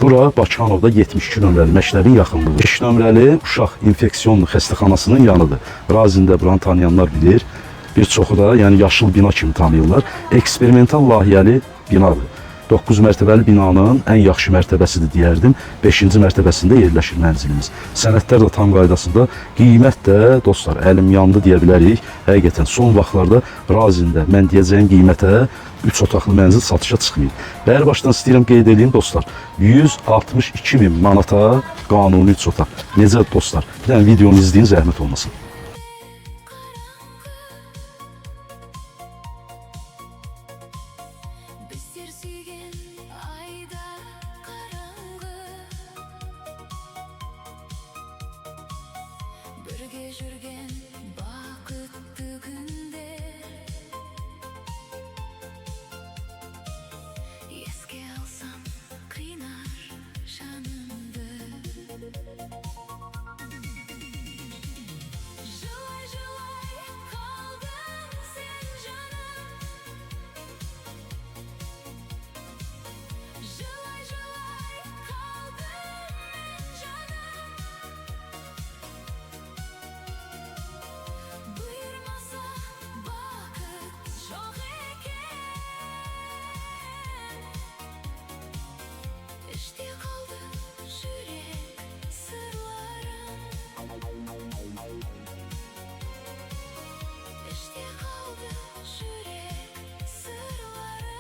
Bura Bakıxanovda 72 nömrəli məktəbin yaxınlığı. 5 nömrəli uşaq infeksiyon xəstəxanasının yanıdır. Razində buranı tanıyanlar bilir. Bir çoxu da yəni yaşıl bina kimi tanıyırlar. Eksperimental layihəli binadır. 9 mərtəbəli binanın ən yaxşı mərtəbəsidir deyərdim. 5-ci mərtəbəsində yerləşir mənzilimiz. Sənədlər də tam qaydasında. Qiymət də dostlar əlim yandı deyə bilərik. Həqiqətən son vaxtlarda Razində mən deyəcəyim qiymətə 3 otaqlı mənzil satışa çıxmayıb. Bəri başdan istəyirəm qeyd edeyim dostlar. 162.000 manata qanuni 3 otaq. Necə dostlar? Bir dənə videonu izləyin, zəhmət olmasın. Birge жүрген бақытты күнде еске алсам қинар жанымды жылай жылай қалдың сен жаным жылай жылай қалдым мен жаным бұйырмаса бақыт жоқ екен іште қалды жүрек сырларым іште қалды жүрек сырларым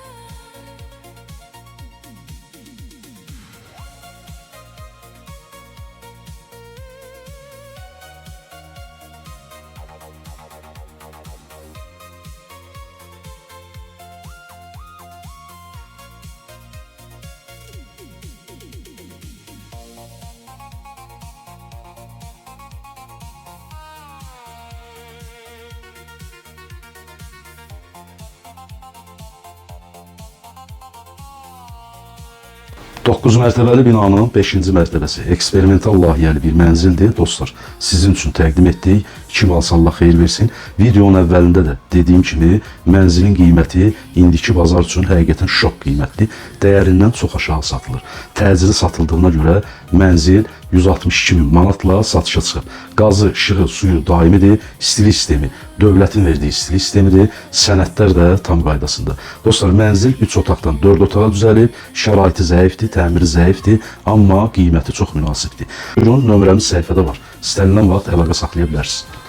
9 mərtəbəli binanın 5-ci mərtəbəsi eksperimental layihəli bir mənzildir. Dostlar, sizin üçün təqdim etdik. Kim alsa Allah xeyir versin. Videonun əvvəlində də dediyim kimi mənzilin qiyməti indiki bazar üçün həqiqətən şok qiymətli. Dəyərindən çox aşağı satılır. Təcili satıldığına görə mənzil 162.000 manatla satışa çıxıb. Qazı, işığı, suyu daimidir. İstilik sistemi dövlətin verdiyi istilik sistemidir. Sənədlər də tam qaydasında. Dostlar, mənzil 3 otaqdan 4 otağa düzəlib. Şəraiti zəifdir, təmiri zəifdir, amma qiyməti çox münasibdir. Buyurun, nömrəmiz səhifədə var. İstənilən vaxt əlaqə saxlaya bilərsiniz.